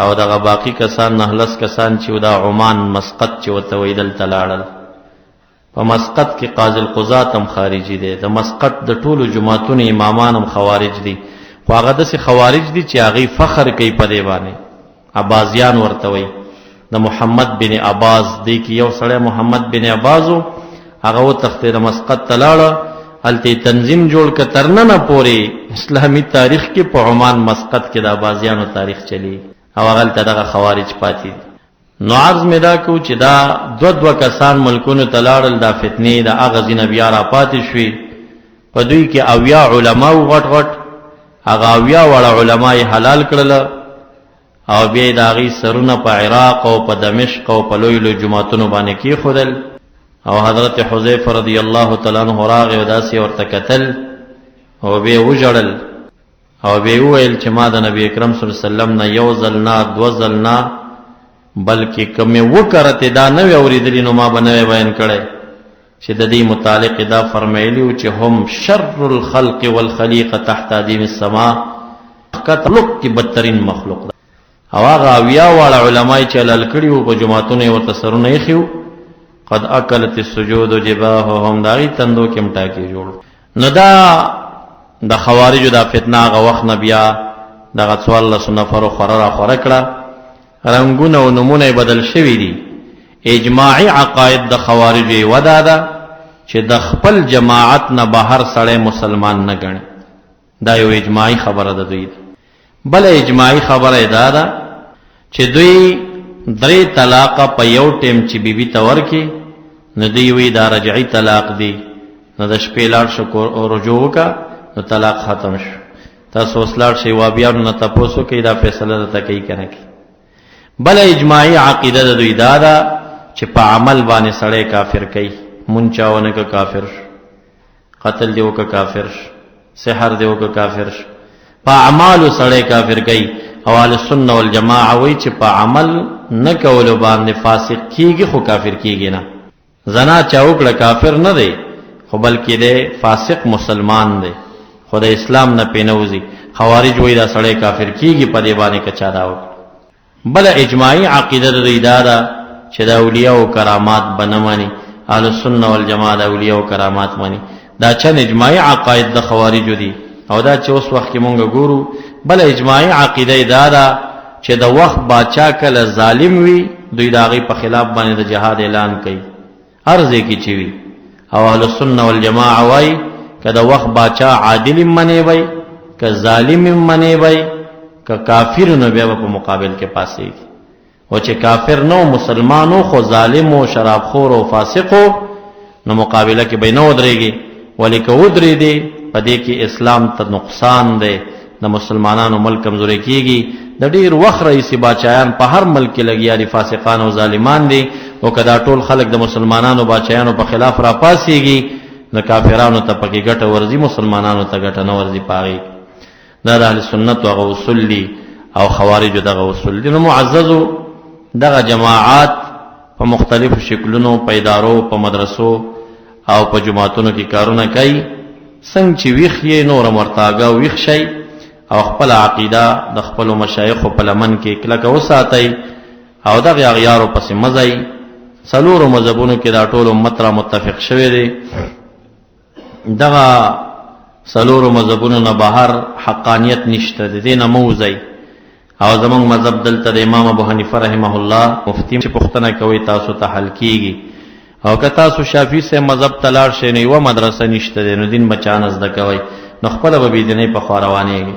او دغه باقی کسان 19 کسان چې دا عمان مسقط چې ورته وایي دلته لاړل. په مسقط کې قاضي القضات هم خارجي دی، د مسقط د ټولو جماعتونو امامان هم خوارج دي. خو هغه داسې خوارج دي چې هغې فخر کوي په دې باندې عبازیان ورته وایي د محمد بن عباس دی کې یو سړی محمد بن عباسو هغه وتښتېد مسقط ته لاړه هلته تنظیم جوړ که تر ننه پورې اسلامي تاریخ کې په عمان مسقط کې د عباسیانو تاریخ چلی او هغلته دغه خوارج پاتې دي نو عرض مې دا کو چې دا دوه کسان ملکونو ته لاړل دا فتنې د هغه ځینه بیا را پاتې شوې په دوی کې 80 علما و غټ غټ هغه 80 وړه علما یې حلال کړل او بیا د هغې سرونه په عراق او په دمشق او په لوی لوی جوماتونو باندې کېښودل او حضرت حذیفه رضی الله تعالی عنہ راغی او داسې ورته کتل او بیا وژړل او بیا وویل چې ما د نبی اکرم صلی الله علیه وسلم نه یو ځل نه دوه ځل نه بلکې کومې وکړتې دا نه وې اورېدلي نو ما به نه بیان کړی چې د دې متعلق دا فرمایلي و چې هم شر الخلق والخلیقه تحت ادیم السماء کتلق کې بدترین مخلوق ده او هغه 80 واړه علما چې حلال کړي وو په جوماتونو یې ورته سرونه ایښي وو قد اکلت السجود جباههم د هغې تندو کې هم ټاکې جوړ نو دا د خوارجو دا فتنه هغه وخت نه بیا دغه 14 نفرو خوره را خوره کړه رنګونه او نمونه یې بدل شوي دي اجماعي عقاید د خوارجو یې ودا ده چې د خپل جماعت نه بهر سړی مسلمان نه ګڼي دا یو اجماعي خبره ده دوی بل اجماعي خبره دا ده چې دوی 3 طلاق په یو ټیم چې بیبي ته ورکي نو دوی وی دا رجعي طلاق دی نو د شپې لاړ شو رجوع وکړه نو طلاق ختم شو تاسو اوس لاړ شئ وابیانو نه تپوس وکړئ دا فیصله درته کوي که نه کوي بله اجماعي عقیده د دوی دا ده چې په عمل باندې سړی کافر کوي مونځ چا ونه که کافر شو قتل دی وکه کافر شو سحر دی وکه کافر شو په اعمالو سړی کافر کوي او اهل سنت والجماعه وایي چې په عمل نه کولو باندې فاسق کیږي خو کافر کیږي نه زنا چا وکړه کافر نه دی خو بلکې دی فاسق مسلمان دی خو د اسلام نه پینوځي خوارج وایي دا سړی کافر کیږي په دې باندې که چا دا وکړه بله اجماعي عقیده د دوی دا ده چې د اولیاء او کرامات به نه مني اهل سنت والجماعه د اولیاء او کرامات مني دا چند اجماعي عقاید د خوارجو دي او دا چې اوس وخت کې مونږ ګورو بل اجماعي عقیده دا ده چې د وخت باچا کله ظالم وي دوی د هغې په خلاف باندې د جهاد اعلان کوي هر ځای کې چې وي او اهل سنت والجماعه وایي که د وخت باچا عادل منې وی که ظالم منې وی که کافر نو بیا په مقابل کې پاسېږي او چې کافر نو مسلمانو خو ظالم او شرابخور او فاسقو نو مقابله کې به نه ودرېږي ولی که ودرېدي په دې کې اسلام ته نقصان دی د مسلمانانو ملک کمزوري کیږي د ډیر وخت رئیسي باچایان په هر ملک کې لګیا دي فاسقان او ظالمان دي او کدا ټول خلک د مسلمانانو باچایانو په خلاف را پاسېږي د کافرانو ته پکې ګټه ورځي مسلمانانو ته ګټه نه ورځي پاغي دا د اهل سنت هغه اصول دي او خوارج دغه اصول دي نو معززو دغه جماعات په مختلفو شکلونو په ادارو په مدرسو او په جماعتونو کې کارونه کوي څنګه چې ویښ یې نور مرتاګه ویښ شي او خپل عقیده د خپل مشایخو په لمن کې کلکه وساتئ او دغه اغیارو پسې مزئ څلورو مذهبونو کې دا ټول امت را متفق شوی دی دغه څلورو مذهبونو نه بهر حقانیت نشته د دې نه موځئ او زمونږ مذهب دلته د امام ابو حنیفه رحمه الله مفتی چې پوښتنه کوي تاسو ته حل کیږي او که تاسو شافعي سے مذهب ته لاړ شئ نو یوه مدرسه نشته دی نو دین به چانه زده کوئ نو خپله به بېدینۍ په خوا روانېږي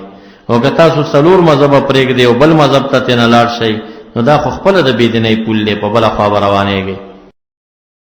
او که تاسو څلور مذهبه پرېږدئ او بل مذهب ته ترېنه لاړ شئ نو دا خو خپله د بېدینۍ پول دی په بله خوا به روانېږئ